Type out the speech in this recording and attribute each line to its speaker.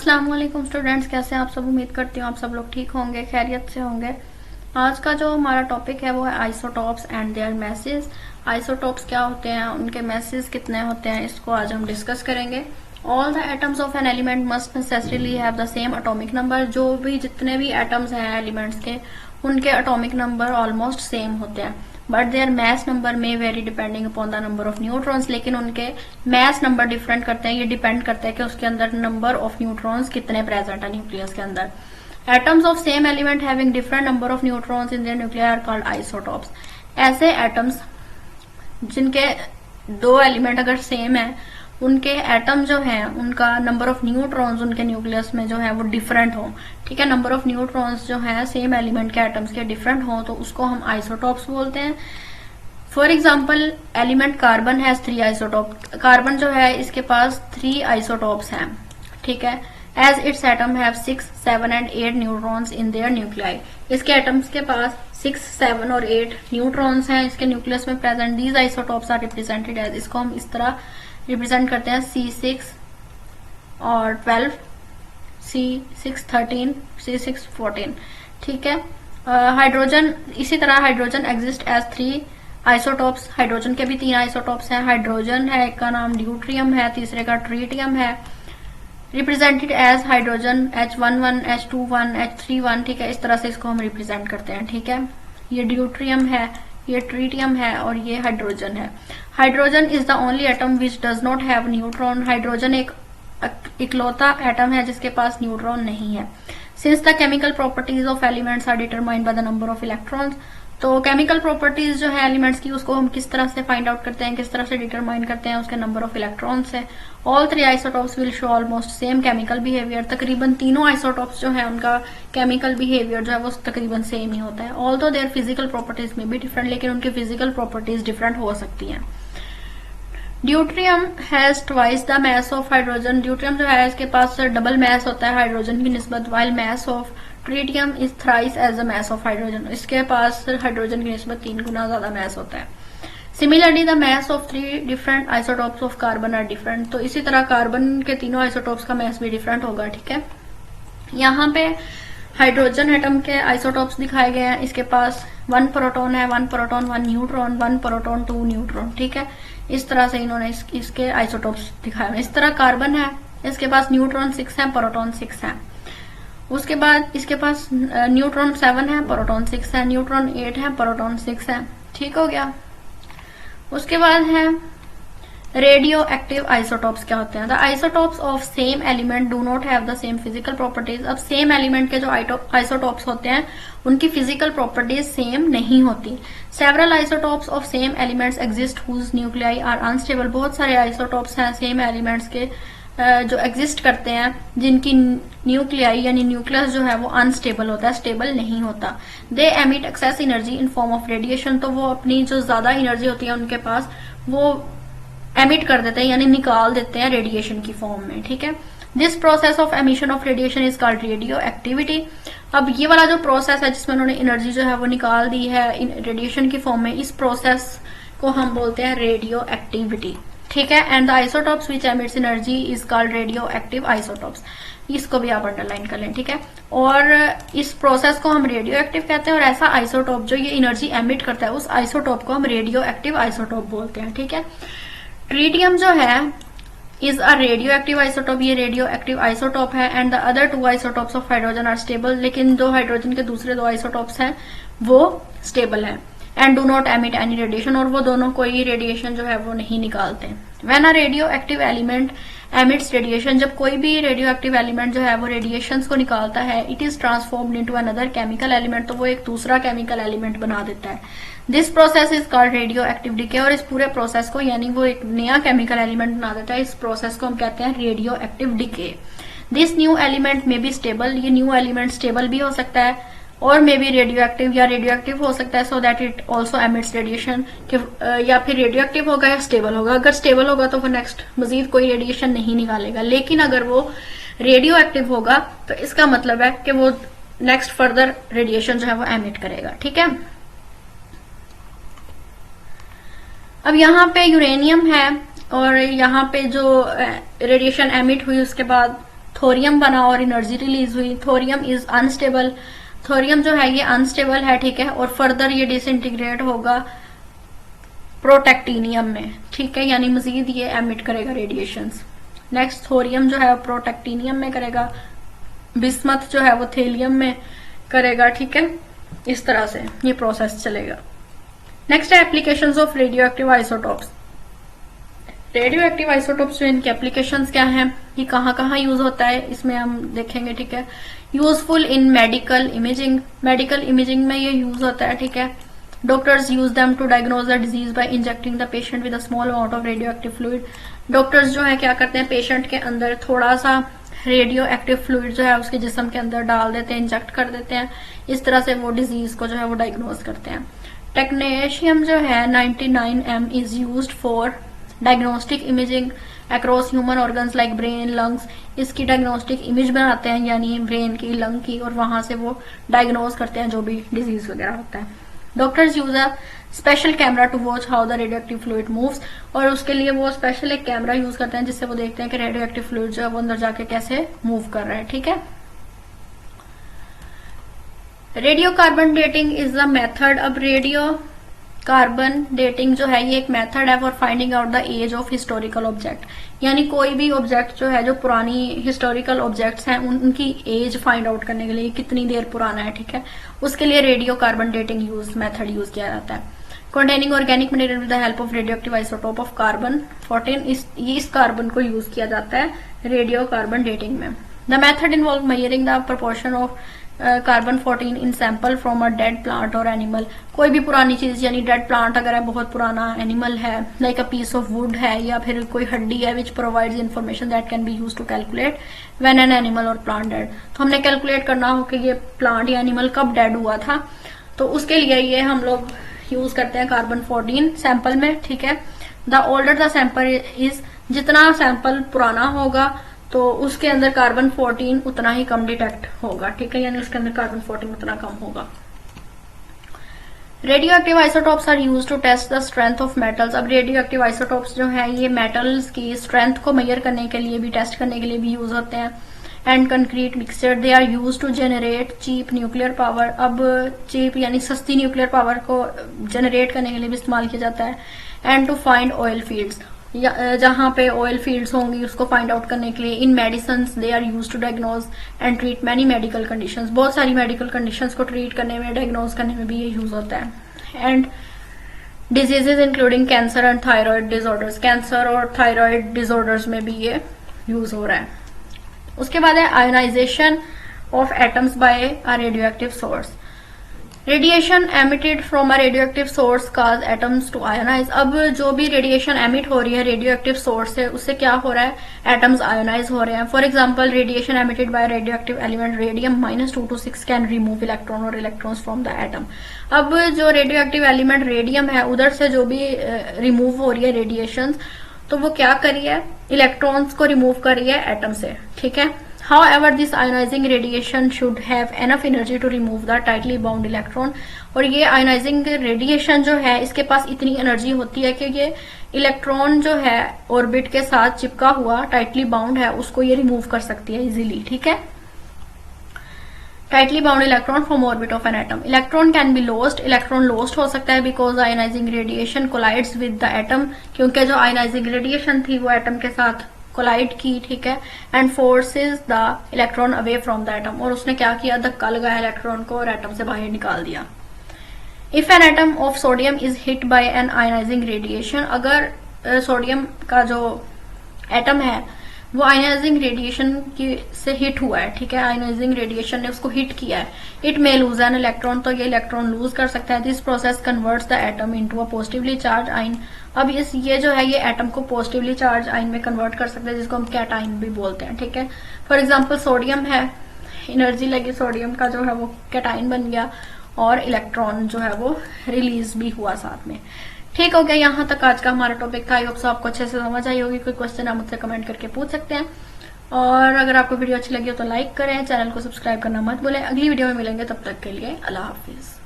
Speaker 1: अस्सलामुअलैकुम स्टूडेंट्स, कैसे हैं आप सब। उम्मीद करती हूँ आप सब लोग ठीक होंगे, खैरियत से होंगे। आज का जो हमारा टॉपिक है वो है isotopes and their masses. Isotopes क्या होते हैं, उनके मैसेज कितने होते हैं, इसको आज हम डिस्कस करेंगे। All the atoms of an element must necessarily have the same atomic number. जो भी जितने भी एटम्स हैं एलिमेंट्स के, उनके एटॉमिक नंबर ऑलमोस्ट सेम होते हैं। बट देयर मैस नंबर में very depending upon the number of neutrons. लेकिन उनके मैस नंबर डिफरेंट करते हैं। ये डिपेंड करता है कि उसके अंदर नंबर ऑफ न्यूट्रॉन्स कितने प्रेजेंट है न्यूक्लियस के अंदर। Atoms of same element having different number of neutrons in their nuclear are called isotopes. ऐसे एटम्स जिनके दो एलिमेंट अगर सेम है, उनके एटम जो है उनका नंबर ऑफ न्यूट्रॉन्स उनके न्यूक्लियस में जो है वो डिफरेंट हो। ठीक है, नंबर ऑफ न्यूट्रॉन्स जो है सेम एलिमेंट के एटम्स के डिफरेंट हो तो उसको हम आइसोटॉप्स बोलते हैं। For example, element carbon has 3 isotope. Carbon जो है इसके पास 3 आइसोटॉप्स हैं। ठीक है, as its atom have 6, 7 and 8 neutrons in their nuclei. इसके एटम्स के पास 6, 7 और 8 न्यूट्रॉन्स हैं इसके न्यूक्लियस में present. These isotopes are represented as, इसको हम इस तरह रिप्रेजेंट करते हैं, C6 और 12, C6 13, C6 14। ठीक है, हाइड्रोजन इसी तरह hydrogen exist as 3 isotopes. Hydrogen के भी 3 आइसोटॉप्स हैं। हाइड्रोजन है, एक का नाम ड्यूट्रियम है, तीसरे का ट्रीटियम है। Represented as hydrogen H11, H21, H31। ठीक है, इस तरह से इसको हम रिप्रेजेंट करते हैं। ठीक है, ये ड्यूट्रियम है, ये ट्रीटियम है और ये हाइड्रोजन है। Hydrogen is the only atom which does not have neutron. Hydrogen एक इकलौता एटम है जिसके पास न्यूट्रॉन नहीं है। Since the chemical properties of elements are determined by the number of electrons. तो केमिकल प्रॉपर्टीज जो है एलिमेंट्स की, उसको हम किस तरह से फाइंड आउट करते हैं, किस तरह से डिटरमाइन करते हैं, उसके नंबर ऑफ इलेक्ट्रॉन्स से। All 3 isotopes will show almost same chemical behaviour. तकरीबन तीनों आइसोटॉप्स जो है उनका केमिकल बिहेवियर जो है वो तकरीबन सेम ही होता है। ऑल्दो देयर फिजिकल प्रॉपर्टीज में भी डिफरेंट, लेकिन उनकी फिजिकल प्रॉपर्टीज डिफरेंट हो सकती हैं। Deuterium has twice the mass of hydrogen. Deuterium जो है इसके पास डबल मैस होता है हाइड्रोजन की निस्बत, while mass of tritium is thrice as the mass of hydrogen. इसके पास हाइड्रोजन की निस्बत 3 गुना ज्यादा मैस होता है। Similarly the mass of 3 different isotopes of carbon are different. तो इसी तरह कार्बन के तीनों आइसोटॉप्स का मैस भी डिफरेंट होगा। ठीक है, यहाँ पे हाइड्रोजन एटम के आइसोटॉप्स दिखाए गए हैं। इसके पास 1 प्रोटॉन है, 1 प्रोटॉन 1 न्यूट्रॉन, 1 प्रोटॉन 2 न्यूट्रॉन। ठीक है, इस तरह से इन्होंने इसके आइसोटॉप्स दिखाए हैं। इस तरह कार्बन है, इसके पास न्यूट्रॉन 6 है, प्रोटॉन 6 है। उसके बाद इसके पास न्यूट्रॉन 7 है, प्रोटॉन 6 है, न्यूट्रॉन 8 है, प्रोटॉन 6 है। ठीक हो गया। उसके बाद है रेडियो एक्टिव आइसोटॉप्स क्या होते हैं। The isotopes of same element do not have the same physical properties. अब सेम एलिमेंट के जो आइसोटॉप्स होते हैं उनकी फिजिकल प्रॉपर्टीज सेम नहीं होती। Several isotopes of same elements exist whose nuclei are unstable. बहुत सारे आइसोटॉप्स हैं सेम एलिमेंट्स के जो एग्जिस्ट करते हैं जिनकी न्यूक्लियाई यानी न्यूक्लियस जो है वो अनस्टेबल होता है, स्टेबल नहीं होता। They emit excess energy in form of radiation. तो वो अपनी जो ज्यादा एनर्जी होती है उनके पास वो एमिट कर देते हैं यानी निकाल देते हैं रेडिएशन की फॉर्म में। ठीक है, this process of emission of radiation is called radio activity. अब ये वाला जो प्रोसेस है जिसमें उन्होंने एनर्जी जो है वो निकाल दी है रेडिएशन की फॉर्म में, इस प्रोसेस को हम बोलते हैं रेडियो एक्टिविटी। ठीक है, and the isotopes which emits energy is called radioactive isotopes. इसको भी आप अंडरलाइन कर लें। ठीक है, और इस प्रोसेस को हम रेडियो एक्टिव कहते हैं और ऐसा आइसोटॉप जो ये एनर्जी एमिट करता है उस आइसोटॉप को हम रेडियो एक्टिव आइसोटॉप बोलते हैं। ठीक है, ट्रीटियम जो है is a radioactive isotope. ये रेडियो एक्टिव आइसोटॉप है। And the other 2 isotopes of hydrogen are stable. लेकिन जो हाइड्रोजन के दूसरे 2 आइसोटॉप्स हैं वो स्टेबल है। And do not emit any radiation, और वो दोनों कोई रेडिएशन जो है वो नहीं निकालते। When a radioactive element emits radiation, जब कोई भी रेडियो एक्टिव एलिमेंट जो है वो रेडिएशंस को निकालता है, it is transformed into another chemical element. तो वो एक दूसरा केमिकल एलिमेंट बना देता है। This process is called radioactive decay. और इस पूरे प्रोसेस को यानी वो एक नया केमिकल एलिमेंट बना देता है, इस प्रोसेस को हम कहते हैं radioactive decay. This new element may be stable. ये न्यू एलिमेंट स्टेबल भी हो सकता है और मे बी रेडियो एक्टिव या रेडियो एक्टिव हो सकता है, so that it also emits radiation. या फिर रेडियो एक्टिव होगा या स्टेबल होगा। अगर स्टेबल होगा तो वो नेक्स्ट मजीद कोई रेडिएशन नहीं निकालेगा, लेकिन अगर वो रेडियो एक्टिव होगा तो इसका मतलब है कि वो नेक्स्ट फर्दर रेडिएशन जो है वो एमिट करेगा। ठीक है, अब यहाँ पे यूरेनियम है और यहाँ पे जो रेडिएशन एमिट हुई उसके बाद थोरियम बना और एनर्जी रिलीज हुई। थोरियम इज अनस्टेबल, थोरियम जो है ये अनस्टेबल है, ठीक है, और फर्दर ये डिसइंटीग्रेट होगा प्रोटेक्टिनियम में, ठीक है, यानी मजीद ये एमिट करेगा रेडिएशंस। नेक्स्ट थोरियम जो है प्रोटेक्टिनियम में करेगा, बिस्मथ जो है वो थेलियम में करेगा, ठीक है, इस तरह से ये प्रोसेस चलेगा। नेक्स्ट है applications of radioactive isotopes. Radio active isotopes जो इनकी एप्लीकेशंस क्या हैं, ये कहाँ कहाँ यूज होता है इसमें हम देखेंगे, ठीक है। Useful in medical imaging, medical imaging में ये यूज होता है, ठीक है। Doctors use them to diagnose the disease by injecting the patient with a small amount of radioactive fluid. Doctors जो है क्या करते हैं, पेशेंट के अंदर थोड़ा सा रेडियो एक्टिव फ्लूइड जो है उसके जिस्म के अंदर डाल देते हैं, इंजेक्ट कर देते हैं, इस तरह से वो डिजीज को जो है वो डायग्नोज करते हैं। टेक्नीशियम जो है 99M is used for diagnostic imaging across human organs like brain, lungs. इसकी डायग्नोस्टिक इमेज बनाते हैं, यानी ब्रेन की, लंग की, और वहां से वो डायग्नोज करते हैं जो भी डिजीज वगैरह होता है। Doctors use a special camera to watch how the radioactive fluid moves, और उसके लिए वो स्पेशल एक कैमरा यूज करते हैं जिससे वो देखते हैं कि रेडियो एक्टिव फ्लूइड जो है वो अंदर जाके कैसे मूव कर रहा है, ठीक है। Radiocarbon dating is a method. अब रेडियो कार्बन डेटिंग जो है ये एक मेथड है for finding out the age of historical object, यानी कोई भी ऑब्जेक्ट जो है, जो पुरानी हिस्टोरिकल ऑब्जेक्ट्स हैं उनकी एज फाइंड आउट करने के लिए कितनी देर पुराना है, ठीक है, उसके लिए radio carbon dating method use किया जाता है। Containing organic material with the help of radio active isotope of carbon 14, इस कार्बन को यूज किया जाता है रेडियो कार्बन डेटिंग में। The method involve measuring the proportion of carbon 14 in sample from a dead plant और animal. कोई भी पुरानी चीज, यानी डेड प्लांट अगर है, बहुत पुराना एनिमल है, like a piece of wood है, या फिर कोई हड्डी है, which provides information that can be use to calculate when an animal or plant dead. तो हमने कैलकुलेट करना हो कि ये प्लांट या एनिमल कब डेड हुआ था, तो उसके लिए ये हम लोग यूज करते हैं कार्बन 14 सैंपल में, ठीक है। The older the sample is, जितना सैंपल पुराना होगा तो उसके अंदर कार्बन 14 उतना ही कम डिटेक्ट होगा, ठीक है, यानी उसके अंदर कार्बन 14 उतना कम होगा। Radioactive isotopes are use to test the strength of metals. अब रेडियो एक्टिव आइसोटॉप्स जो है ये मेटल्स की स्ट्रेंथ को मेजर करने के लिए भी, टेस्ट करने के लिए भी यूज होते हैं। And concrete mixture, they are use to generate cheap nuclear power. अब चीप यानी सस्ती न्यूक्लियर पावर को जनरेट करने के लिए भी इस्तेमाल किया जाता है। And to find oil fields, जहां पे ऑयल फील्ड्स होंगी उसको फाइंड आउट करने के लिए। In medicine they are use to diagnose and treat many medical conditions, बहुत सारी मेडिकल कंडीशंस को ट्रीट करने में, डायग्नोज करने में भी ये यूज होता है। And diseases including cancer and thyroid disorders, cancer और थायराइड डिसऑर्डर्स में भी ये यूज हो रहा है। उसके बाद है ionization of atoms by a radioactive source. Radiation emitted from a radioactive source cause atoms to ionize. अब जो भी रेडिएशन एमिट हो रही है रेडियो एक्टिव सोर्स से, उससे क्या हो रहा है, एटम्स आयोनाइज हो रहे हैं। For example radiation emitted by radio active element radium -226 can remove electron और इलेक्ट्रॉन्स फ्रॉम द एटम। अब जो रेडियो एक्टिव एलिमेंट रेडियम है, उधर से जो भी रिमूव हो रही है रेडिएशन, तो वो क्या कर रही है, इलेक्ट्रॉन्स को रिमूव कर रही है एटम से, ठीक है। However, this ionizing radiation should have enough energy to remove the tightly bound electron। और ये आयोनाइजिंग रेडिएशन जो है इसके पास इतनी एनर्जी होती है कि ये इलेक्ट्रॉन जो है ऑर्बिट के साथ चिपका हुआ, टाइटली बाउंड है, उसको ये रिमूव कर सकती है इजीली, ठीक है। Tightly bound electron from orbit of an atom. Electron can be lost, electron lost हो सकता है because ionizing radiation collides with the atom, क्योंकि जो आयोनाइजिंग रेडिएशन थी वो एटम के साथ कोलाइड की, ठीक है। And forces the electron away from the atom, और उसने क्या किया, धक्का लगाया इलेक्ट्रॉन को और एटम से बाहर निकाल दिया। If an atom of sodium is hit by an ionizing radiation, अगर सोडियम का जो एटम है वो आयोनाइजिंग रेडिएशन की से हिट हुआ है, ठीक है, आयोनाइजिंग रेडिएशन ने उसको हिट किया है, it may lose an electron, तो ये इलेक्ट्रॉन लूज कर सकता है। This process converts the atom into a positively charge ion. अब ये जो है ये एटम को पॉजिटिवली चार्ज आयन में कन्वर्ट कर सकते हैं, जिसको हम कैटाइन भी बोलते हैं, ठीक है। फॉर एग्जाम्पल सोडियम है, एनर्जी लगी सोडियम का जो है वो कैटाइन बन गया और इलेक्ट्रॉन जो है वो रिलीज भी हुआ साथ में। ठीक हो गया, यहाँ तक आज का हमारा टॉपिक था। आई होप सो आपको अच्छे से समझ आई होगी। कोई क्वेश्चन आप मुझसे कमेंट करके पूछ सकते हैं, और अगर आपको वीडियो अच्छी लगी हो तो लाइक करें, चैनल को सब्सक्राइब करना मत भूलें। अगली वीडियो में मिलेंगे, तब तक के लिए अल्लाह हाफिज।